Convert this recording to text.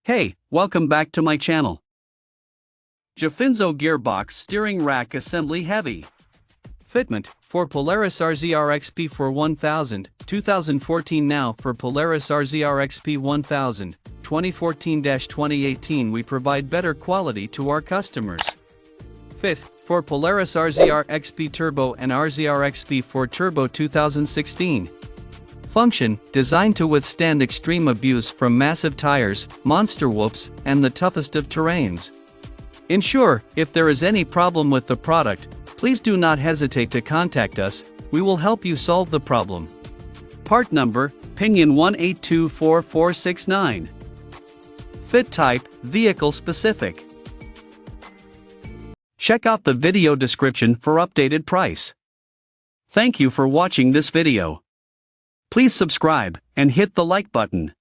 Hey, welcome back to my channel. Jofynzo Gearbox Steering Rack Assembly Heavy Fitment for Polaris RZR-XP for 1000, 2014. Now for Polaris RZR-XP 1000, 2014-2018 we provide better quality to our customers. Fit for Polaris RZR-XP Turbo and RZR-XP 4 Turbo 2016. Function, designed to withstand extreme abuse from massive tires, monster whoops, and the toughest of terrains. Ensure, if there is any problem with the product, please do not hesitate to contact us, we will help you solve the problem. Part number, Pinion 1824469. Fit type, vehicle specific. Check out the video description for updated price. Thank you for watching this video. Please subscribe and hit the like button.